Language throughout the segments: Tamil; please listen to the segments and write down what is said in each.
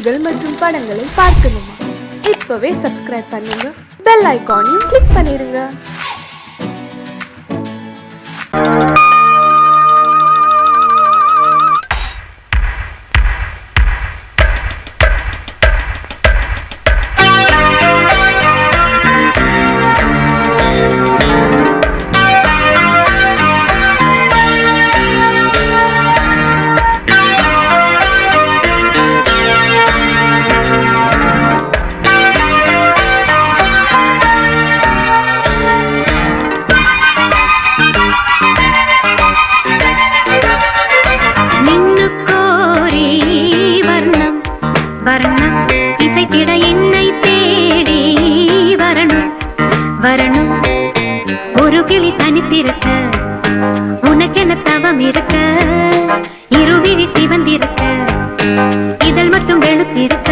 செய்திகள் மற்றும் படங்களை பார்க்கணுமா? இப்பவே சப்ஸ்கிரைப் பண்ணுங்க, பெல் ஐகானையும் கிளிக் பண்ணிருங்க. ஒரு கிளி தனித்திருக்க உனக்கென தவம் இருக்க, இருவிழி சிவந்திருக்க, இதழ் மட்டும் வெளுத்திருக்க,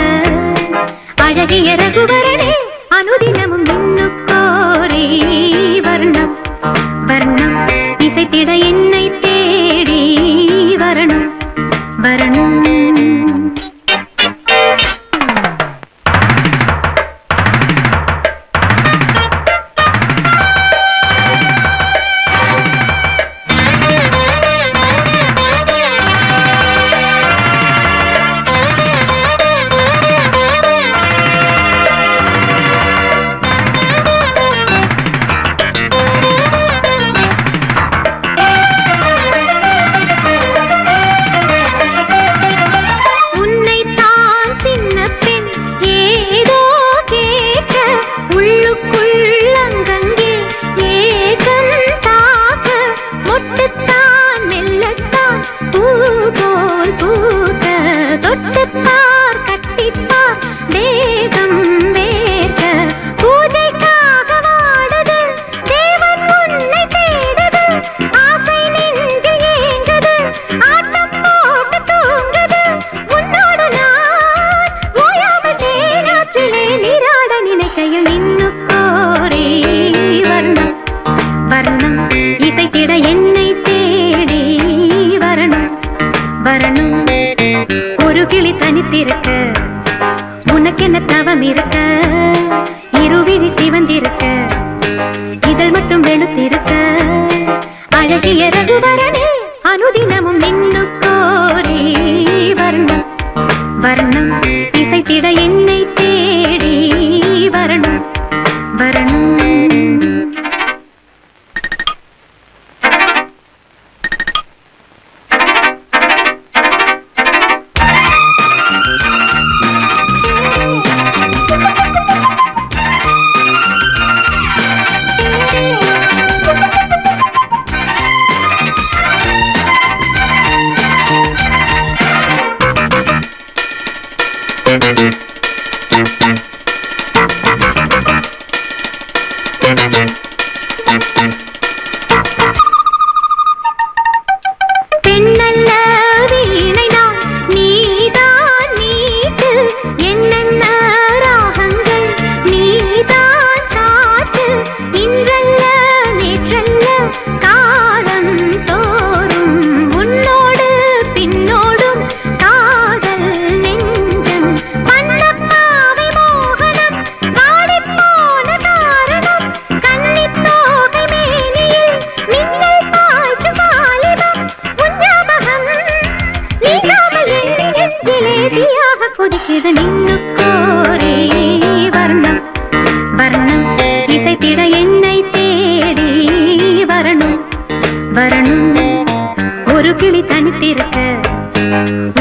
அழகிய ரகுவரனே அனுதினமும் நின்னுக்கோரி வர்ணம் வர்ணம் இசைத்திட என்னை தேடி வரணும் வரணும். இசைத்திட என்னை தேடி வரணும் வரணும். ஒரு கிளி தனித்திருக்க உனக்கென தவம் இருக்க, இருவிழி சிவந்திருக்க, இதழ் மட்டும் வெளுத்திருக்க, அழகிய ரகுவரனே அனுதினமும் நின்னுக்கோரி வர்ணம் வர்ணம் இசைத்திட என்னை தேடி வரணும் வரணும். பெண்ணல்ல வீணைதான் நீதான் மீட்டு, என்னென்ன ராகங்கள் நீதான் காட்டு, இன்றல்ல நேற்றல்ல காலம் தோறும் உன்னோடு பின்னோடும் காதல் நெஞ்சம், பண்ணப்பாவை மோகனம் வாடிப்போன காரணம், கன்னித்தோகை மேனியில் மின்னல் பாய்ச்சும் வாலிபம், உஞ்ஞாபகம் நீங்காமல் என் நெஞ்சிலே தீயாக கொதிக்குது நின்னுக்கோரி வர்ணம் வர்ணம் இசைத்திட என்னை தேடி வரணும் வரணும். ஒரு கிளி தனித்திருக்க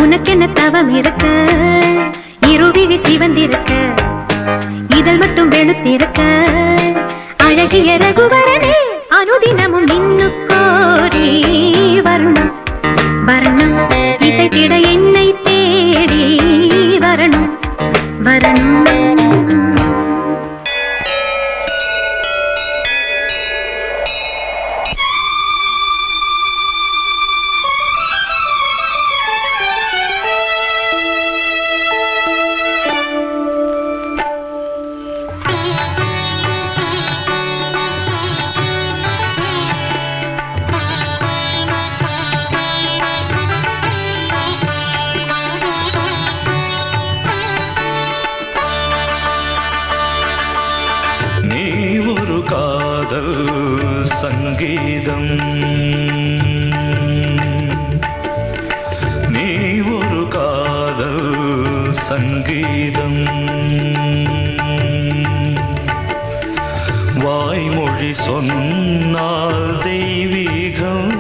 உனக்கென தவம் இருக்க, இருவிழி சிவந்திருக்க, இதழ் மட்டும் வெளுத்திருக்க, அழகிய ரகுவரனே அனுதினமும் நின்னுக்கோரி வர்ணம் வர்ணம் இசைத்திட என்னை தேடி வரணும் வரணும். சங்கீதம் நீ ஒரு காதல் சங்கீதம் வாய்மொழி சொன்னால் தெய்வீகம்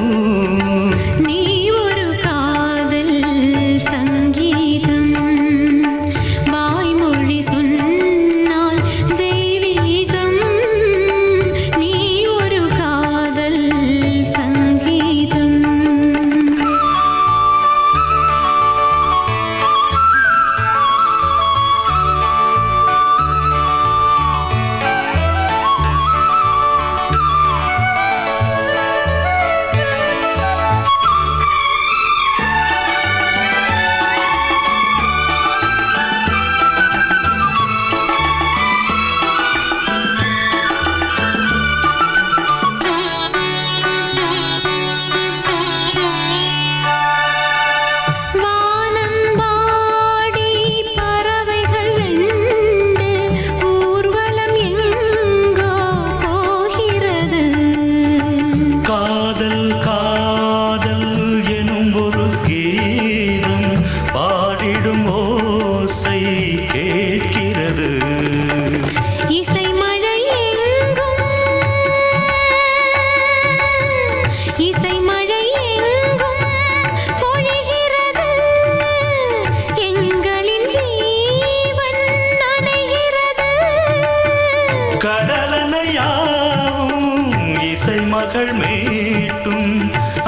நீ ஒரு காதல் சங்கீதம் வாய்மொழி சொன்னால் தெய்வீகம் நீ ஒரு காதல் சங்கீதம் மகள் மீட்டும்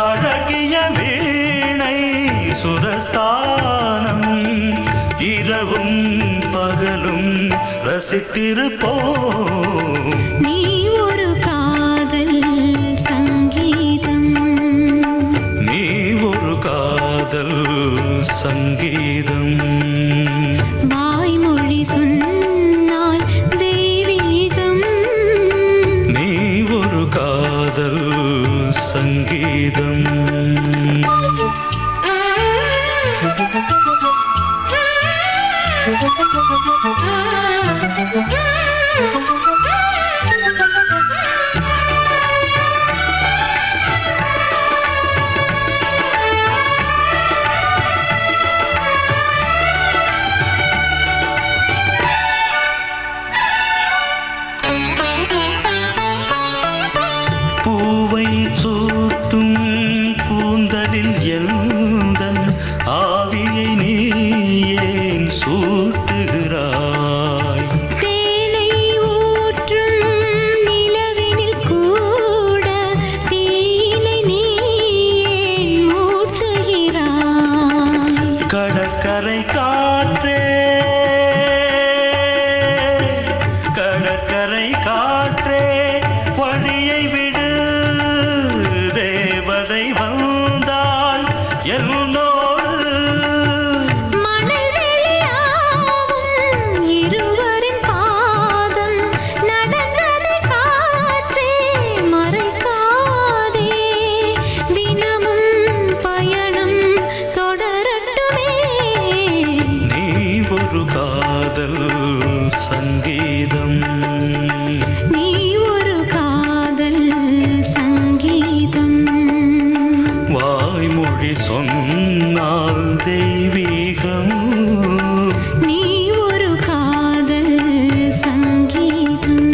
அழகிய வீணை சுரஸ்தானம் இரவும் பகலும் ரசித்திருப்போம் நீ ஒரு காதல் சங்கீதம் நீ ஒரு காதல் சங்கீதம் வாய்மொழி சொன்னால் தெய்வீகம் நீ ஒரு காதல் சங்கீதம் பூவை சூட்டும் கூந்தலில் எந்தன் ஆவியை நீ ஏன் சூட்டுகிறாய் தேனை ஊற்றும் நிலவினில் கூட தீனை நீ ஏன் மூட்டுகிறாய் கடற்கரை காற்றே கடற்கரை காற்றே வழியை விடு தேவதை வந்தால் என்னோடு மணல் வெளியாகும் இருவரின் பாதம் நடந்ததை காற்றே மறைக்காதே தினமும் பயணம் தொடரட்டுமே நீ ஒரு காதல் சங்கீதம் நீ ஒரு காதல் சங்கீதம் வாய்மொழி சொன்னால் தெய்வீகம் நீ ஒரு காதல் சங்கீதம்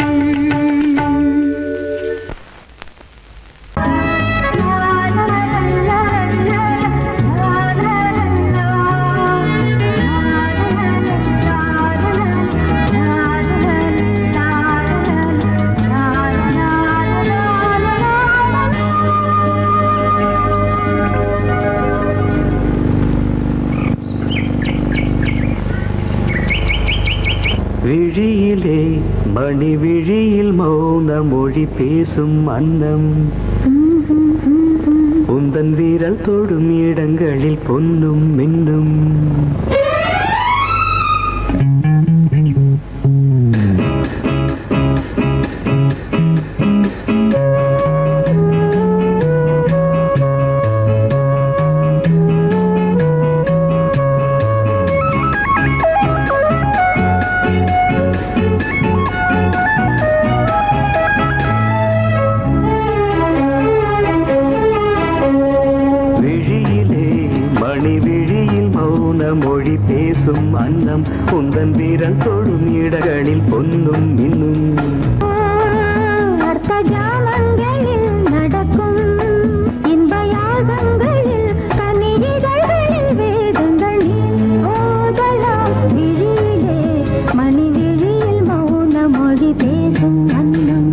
விழியிலே மணி விழியில் மௌன மொழி பேசும் அன்னம் உந்தன் வீரல் தொடும் இடங்களில் பொன்னும் மின்னும் பேசும் அன்னம் உந்தன் வீரன் தொடும் இடங்களில் பொன்னும் மின்னும் அர்த்த ஜாமங்களில் நடக்கும் இன்ப யாகங்களில் கனிதழ்களில் வேதங்கள் ஓதலாம் விழியிலே மணி விழியில் மௌன மொழி பேசும் அன்னம்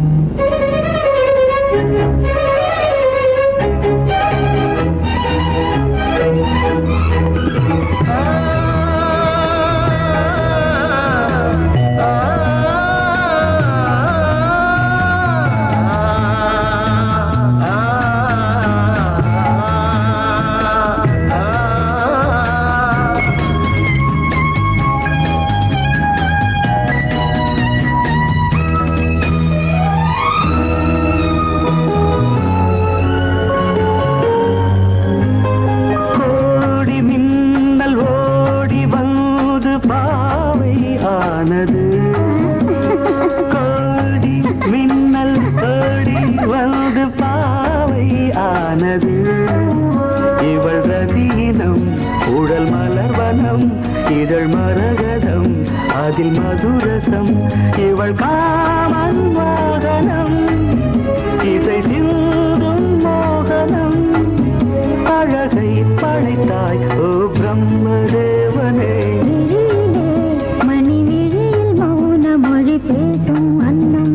கோடி மின்னல் ஓடி வந்து பாவை ஆனது இவள் ரதீனம் உடல் மலர்வனம் இதழ் மரகதம் அதில் மதுரசம் இவள் காமன் மோகனம் இசை சிந்தும் மோகனம் அழகை படைத்தாய் ஓ பிரம்மதேவனே மொழி பேசும் அன்னம்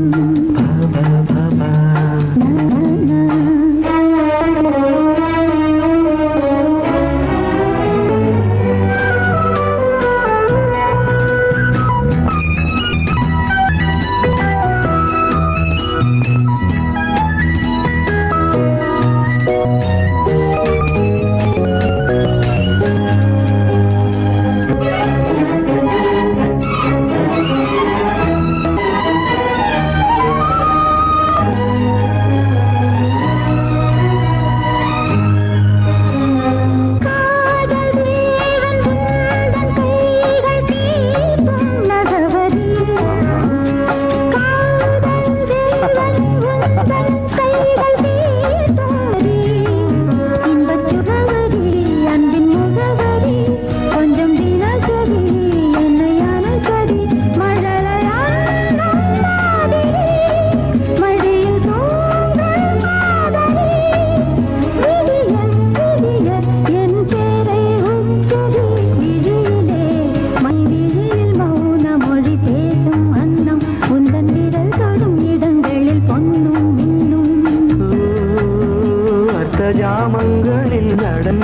ஜாமங்களில் நடன்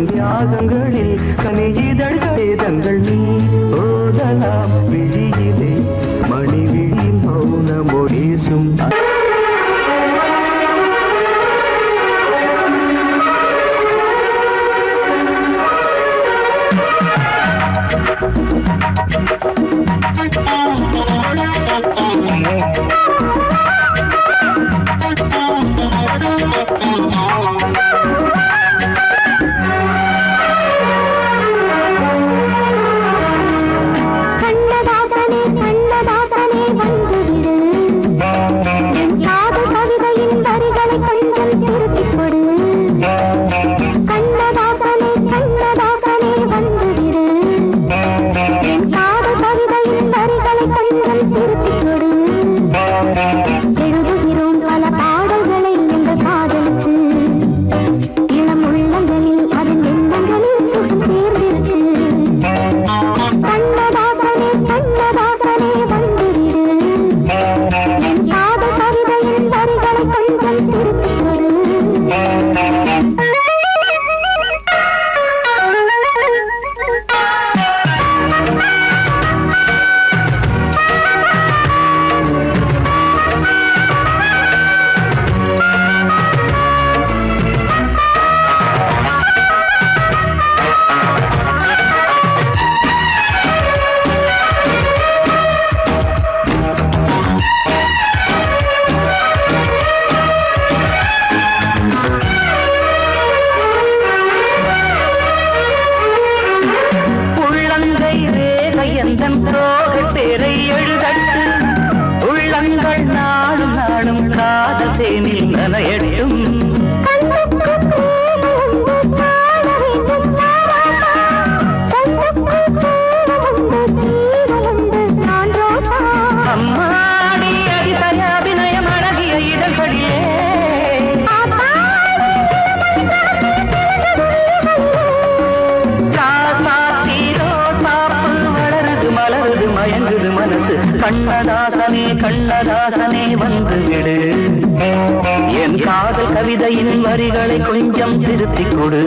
தியாகங்களில் கனிதழ்கள் நீ ஓதலாம் விழியிலே மணி விழி மௌன மொழிசும் நனையட்டும் மனசு. கண்ணதாசனே கண்ணதாசனே வந்து விடு, என் காதல் கவிதையின் வரிகளை கொஞ்சம் திருத்திக் கொடு.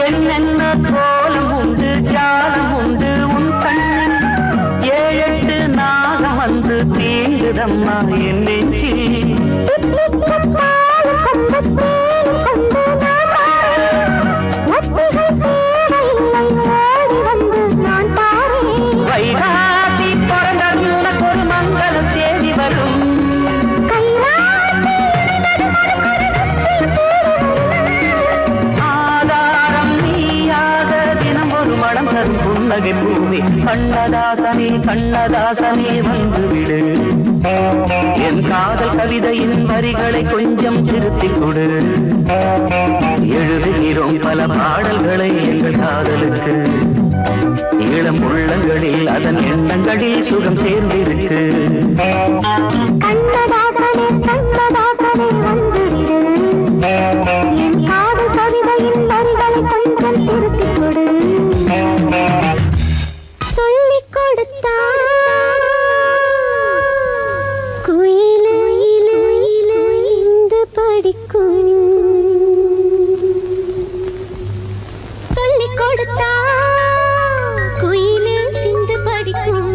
என்னென்ன கோலம் உண்டு ஜாலம் உண்டு உன் கண்ணில், 7-8 நாகம் வந்து தீங்குதம்மா என் நெஞ்சில். வைகாசி பிறந்தது உனக்கு ஒரு மங்களம் தேடி வரும். ஆதாரம் நீயாக தினம் ஒரு மனம் தரும் புன்னகை பூமி. கண்ணதாசனே கண்ணதாசனே வந்து விடு, என் காதல் கவிதையின் வரிகளை கொஞ்சம் திருத்திக் கொடு. எழுதுகிறோம் பல பாடல்களை எங்கள் காதலுக்கு, இளம் உள்ளங்களில் அதன் எண்ணங்களில் சுகம் சேர்ந்திருக்கு. கண்ணதாசனே கண்ணதாசனே வந்து விடு, என் காதல் கவிதையின் வரிகளை கொஞ்சம் திருத்திக் கொடு. சொல்லிக் கொடுத்தா குயிலு இந்து படிக்கும், சொல்லிக் கொடுத்தா குயிலு சிந்து படிக்கும்.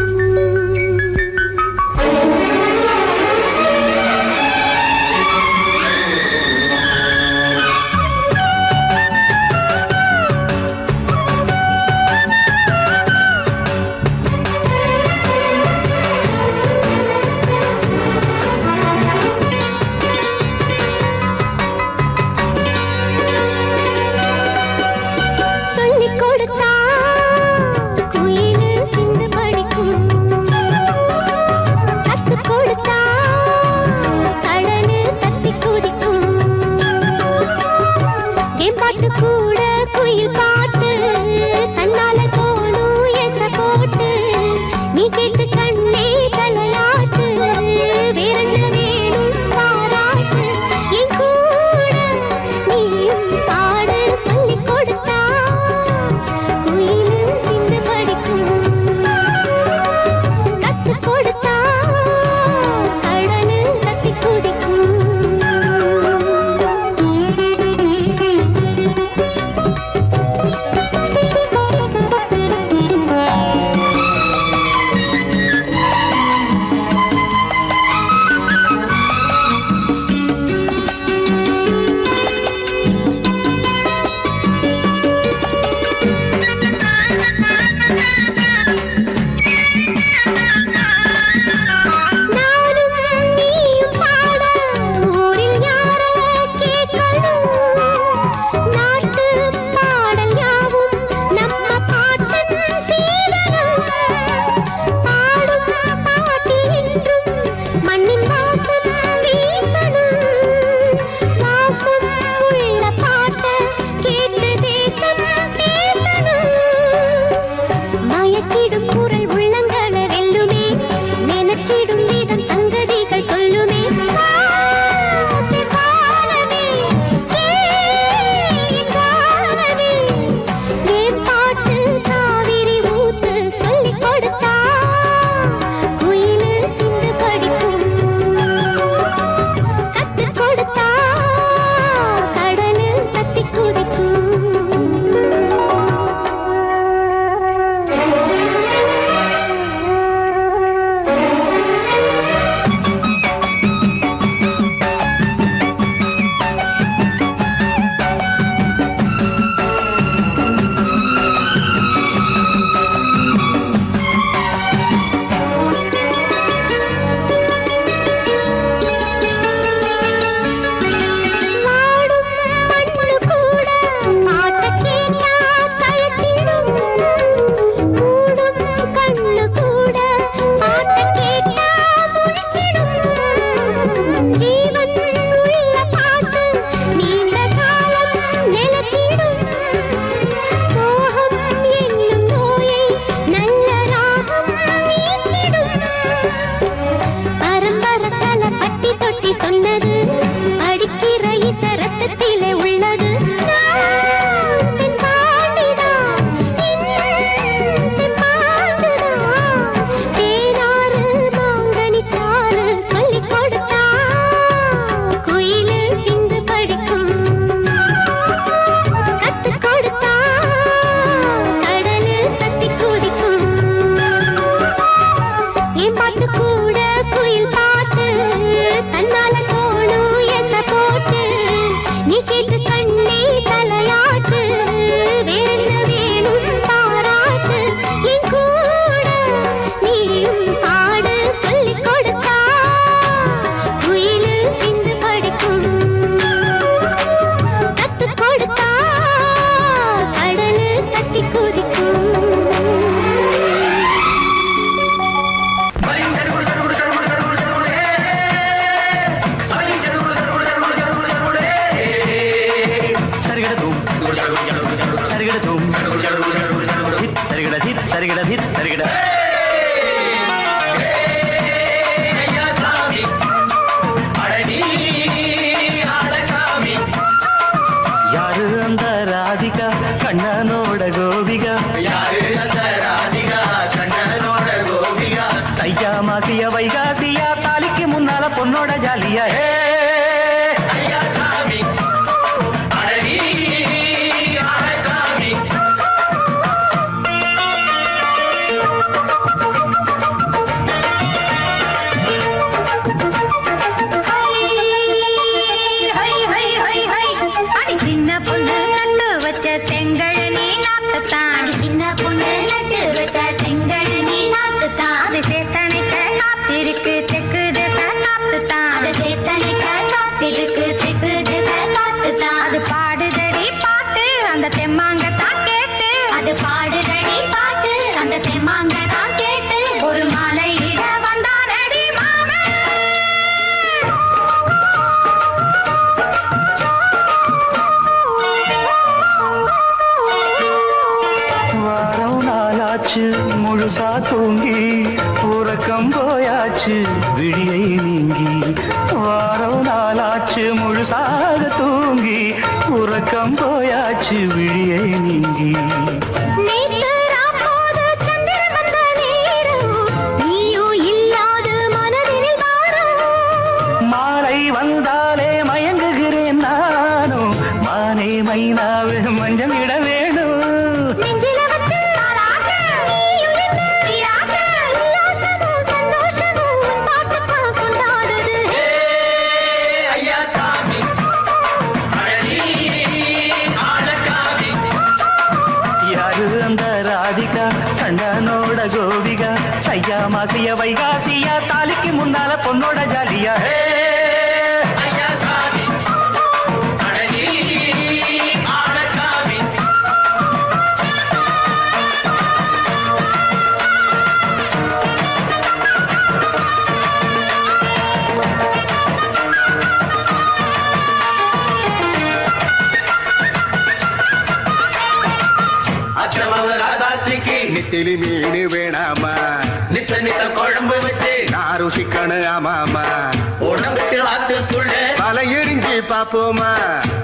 சரிகிட சரிகிட யாரு அந்த ராதிகா கண்ணனோட கோபிகா தையா மாசிய வைகாசியா தாலிக்கு முன்னால பொண்ணோட ஜாலியா முழுசா தூங்கி உறக்கம் போயாச்சு விடியை நீங்கி வாரம் நாளாச்சு முழுசாக தூங்கி உறக்கம் போயாச்சு விடியை நீங்கி மாலை வந்தாலே மயங்குகிறேன் நானும் மானே மைனாவே மஞ்சள் இட வேணும் கண்ணனோட கோபிகா சையா மாசிய வைகாசியா தாலிக்கு முன்னால பொண்ணோட ஜாலியா நெத்திலி மீன் வேணாமா நித்த நித்த குழம்பு வச்சு நான் ருசிக்கணும் ஆமாமா உடம்புக்கு ஆத்துக்குள்ள பல எரிஞ்சு பாப்போமா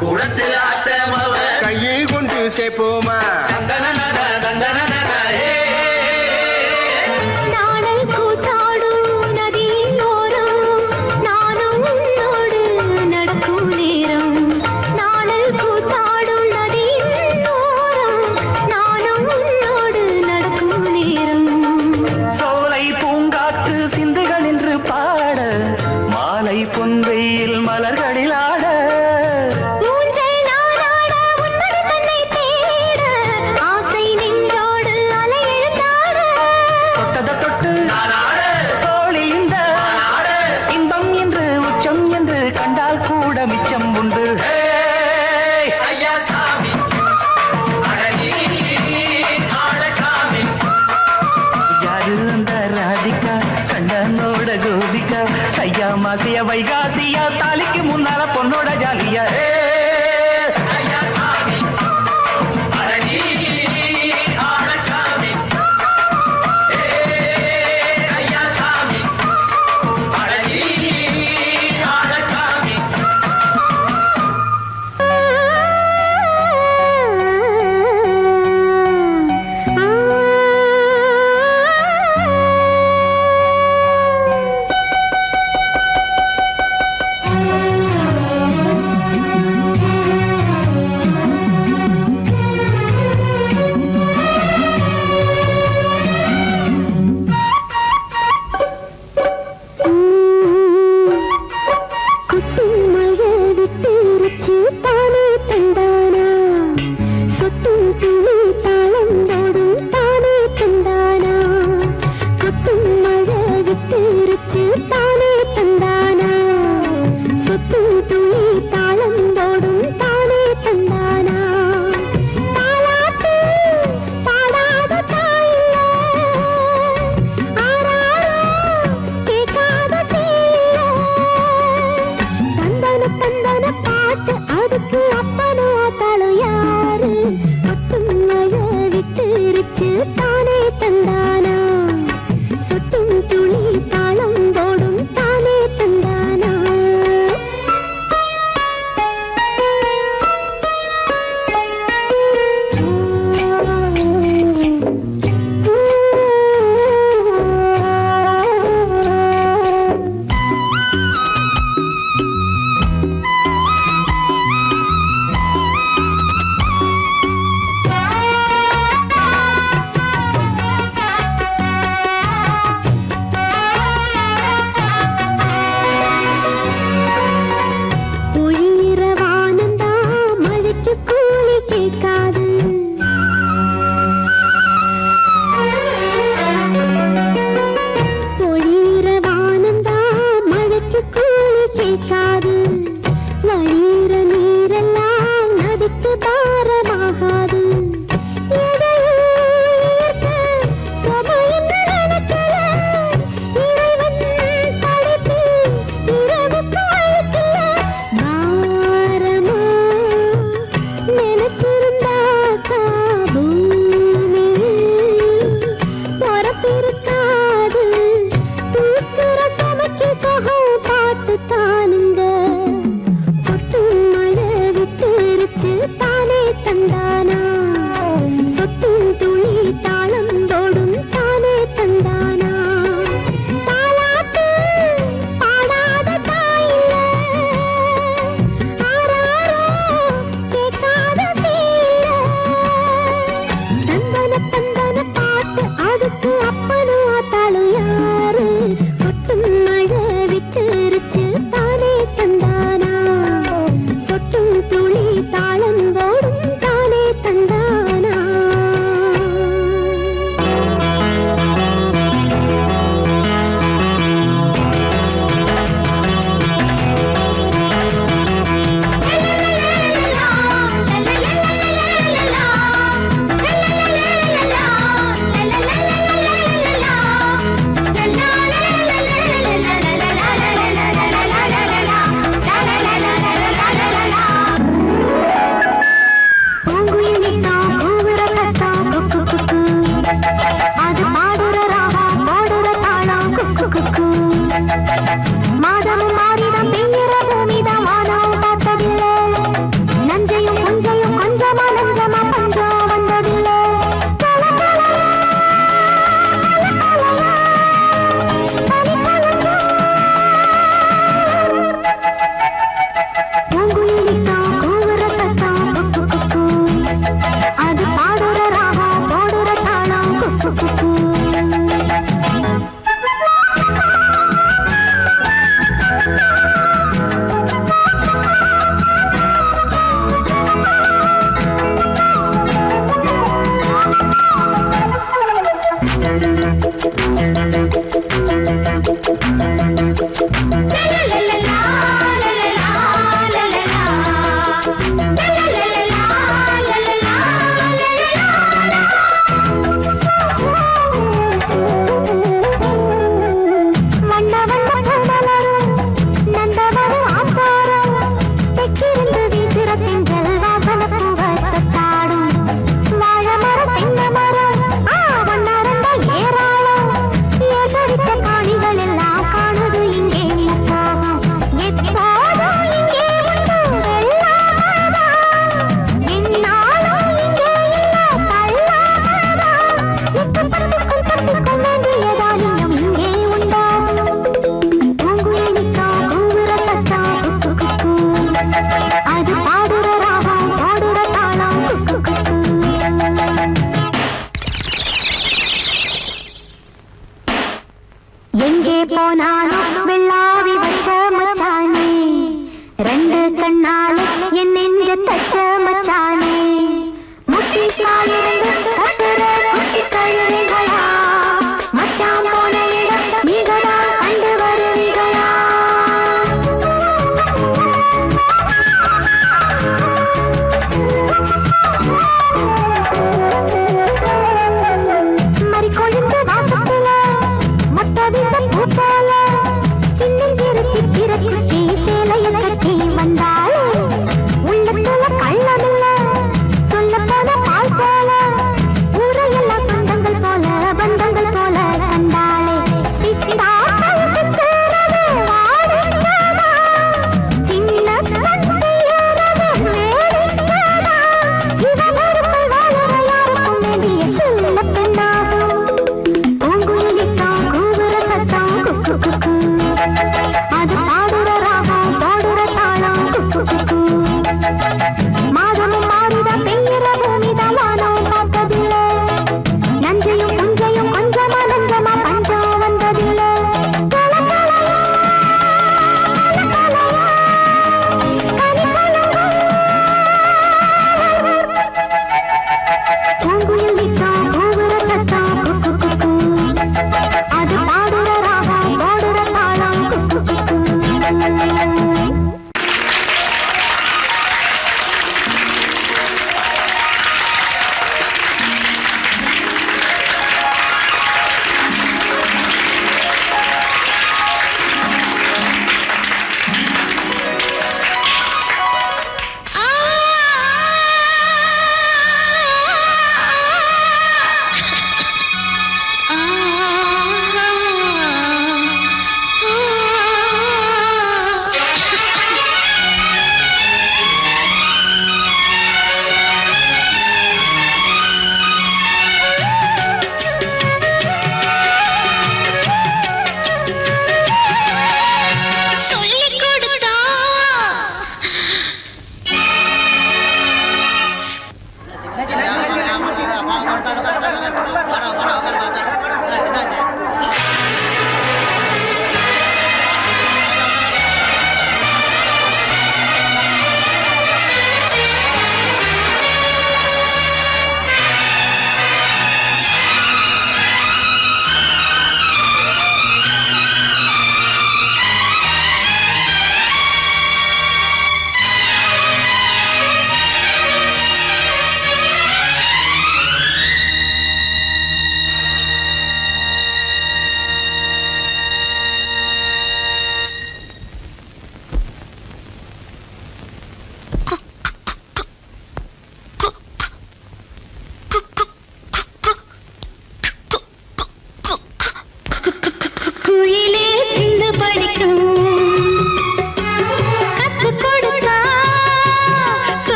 குடத்தில் ஆத்தமாவ கையை கொண்டு சேர்ப்போமா பொன்வெயில் மலர்களில் ஆட தொட்டத தொட்டு தோழி இந்த இன்பம் என்று உச்சம் என்று கண்டால் கூட மிச்சம் உண்டு யாரு அந்த ராதிகா கண்ணனோட கோபிகா சையா மாசிய வைகாசியா தாலிக்கு முன்னால பொண்ணோட ஜாலியா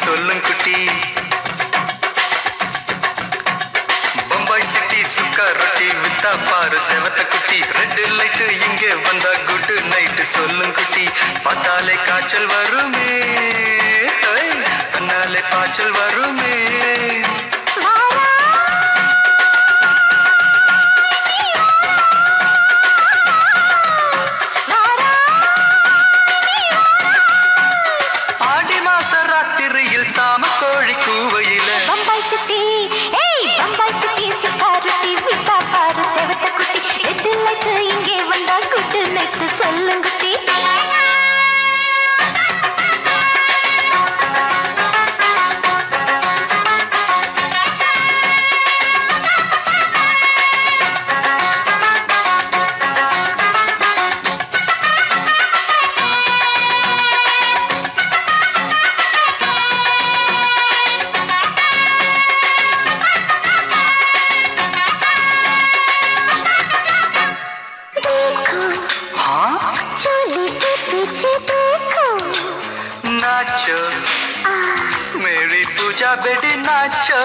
சொல்லும் குட்டி பம்பாய் சிட்டி சுக்கா ரொட்டி வித்தா பாரு செவத்த குட்டி ரெட் லைட் இங்கே வந்தா குட் நைட் சொல்லும் குட்டி பார்த்தாலே காய்ச்சல் வருமே கண்ணாலே காய்ச்சல் வருமே சாம கோழி கூவையில பம்பாய் சிட்டி ஏய் பம்பாய் சிட்டி சிக்காரத்தி விட்டா பாரு செவத்த குட்டி ரெட் லைட் இங்கே வந்தா குட் நைட் சொல்லுங்க குட்டி नाचो मेरी पूजा बेटी नाचो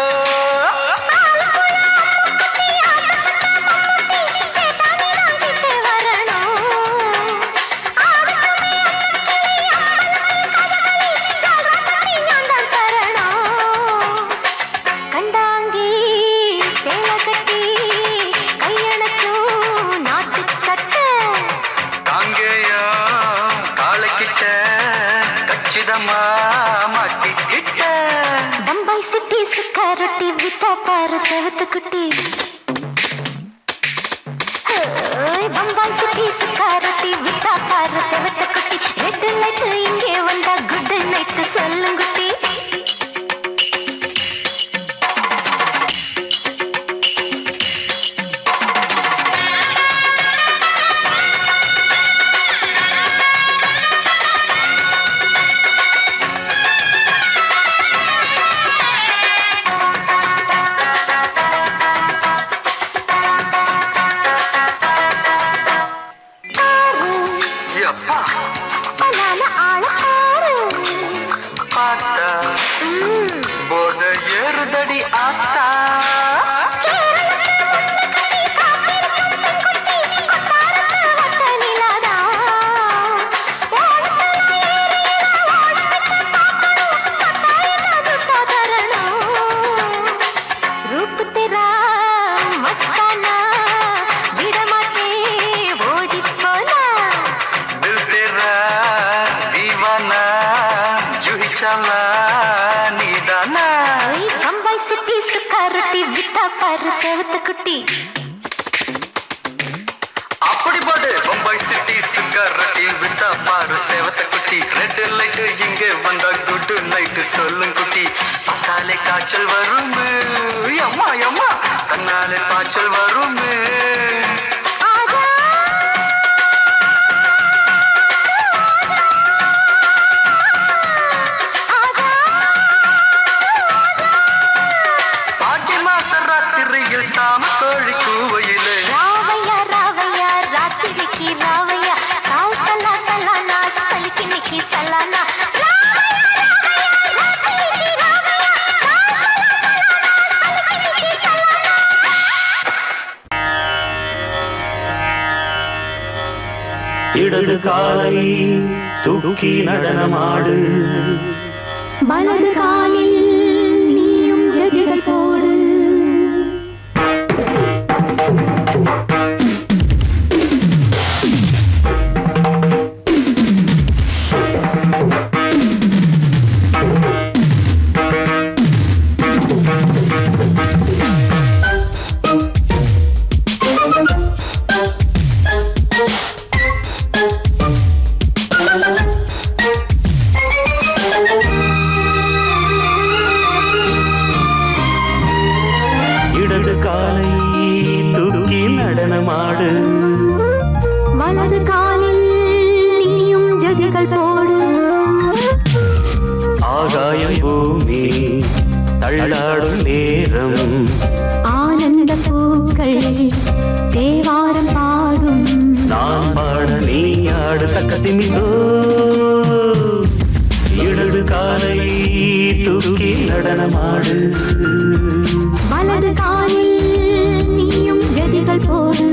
பம்பாய் சிட்டி சுக்காரொட்டி வித்தா பாரு செவத்த குட்டி பம்பாய் சிட்டி சுக்காரொட்டி வித்தா பாரு செவத்த குட்டி ரெட் லைட் இங்கே வந்தா குட் நைட் சொல்லுங்க குட்டி போத ஏறுதடி ஆத்தா रूप तेरा मस्ताना विडमाते ओडी पोना दिल तेरा दीवाना जूही चला नीदाना बम्बई सिटी सुखारती विता पर सेवत कुटी அப்படி போடு பம்பாய் சிட்டி சுக்காரட்டி வித்தா பாரு சேவத்த குட்டி ரெட் லைட் இங்கே வந்தா குட் நைட் சொல்லும் குட்டி பார்த்தாலே காய்ச்சல் வருமே அம்மா அம்மா தன்னாலே காய்ச்சல் வருமே ஆடி மாச ராத்திரியில் சாம கோழி கூவையிலே ராவையா ராவையா ராத்திரிக்கு ராவையா சாவு சலா சலானா சலிக்கு நிக்கி சலானா இடது காலை தூக்கி நடனமாடு வலது காலில் நீயும் ஜதிகள் போடு இடது காலை தூக்கி நடனமாடு வலது காலில் நீயும் ஜதிகள் போடு ஆகாயம் பூமி தள்ளாடும் நேரம் ஆனந்த பூக்கள் தேவாரம் பாடும் நான் பாட நீ ஆடு தக்க திமிதோ இடது காலை தூக்கி நடனமாடு வலது காலில் நீயும் ஜதிகள் போடு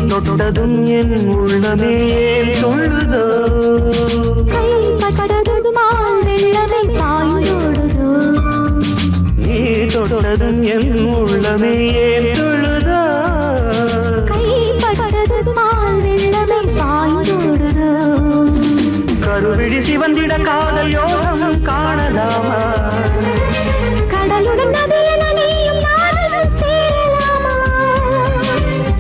தொட்டதும் என் உள்ளமே சொல்லுதோ கைப்பட்டதுமால் வெள்ளமே பாயோடுதோ நீ தொட்டதும் என் உள்ளமே சொல்லுதோ கைப்பட்டதுமால் வெள்ளமே பாயோடுதோ கருவிழி சிவந்திட காதல் யோகம் காணலாமா கடலுடன் நதியில நீயும் நானும் சேரலாமா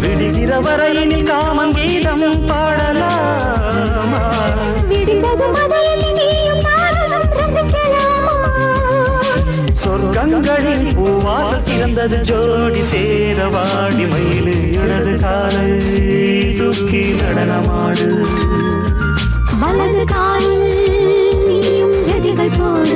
விடுகிற வரையினில் காமன் கீதம் பாடலாமா விடுந்தது மதையில் நீயும் நானும் ரசிக்கலாமா சொர்க்கங்களில் பூவாசல் சிறந்தது ஜோடி சேரவாடி மயிலு இடது காலை தூக்கி நடனமாடு வலது காலில் நீயும் ஜதிகள் போடு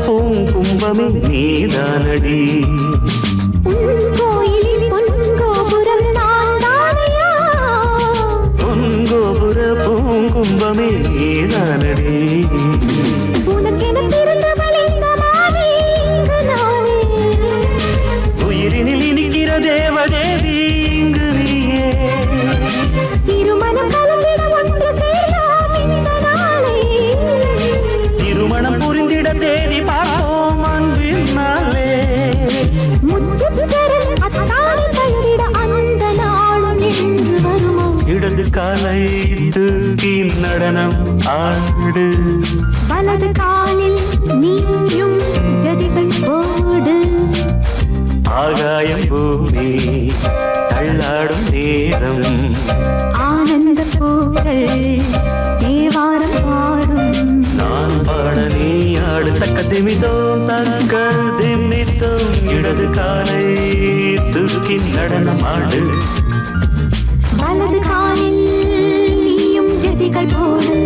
பூங்கும்பமே நீதானடி கோயிலில் பொன்கோபுரம் நான் தானையா பொன்கோபுர பூங்கும்பமே நீதானடி உனக்கென பிறந்தவள் இந்த மாறி இங்கு நானே உயிரினில் இனிக்கிற தேவதேவி இங்கு நீயே இருமனம் கலந்திட ஒன்று சேரலாம் இந்த நாளே திருமணம் புரிந்திட தேதி பார்ப்போம் அன்பினாலே முத்துச்சரன் அத்தானை தழுவிட அந்த நாளும் என்று வருமோ இடது காலை தூக்கி நடனம் ஆடு வலது காலில் நீயும் ஜதிகள் போடு ஆகாயம் பூமி தள்ளாடும் நேரம் ஆனந்த பூக்கள் தேவாரம் பாடும் நான் பாட நீ ஆடு தக்க திமிதோம் தக்க திமித்தோம் இடது காலை தூக்கி நடனம் ஆடு வலது காலில் நீயும் ஜதிகள் போடு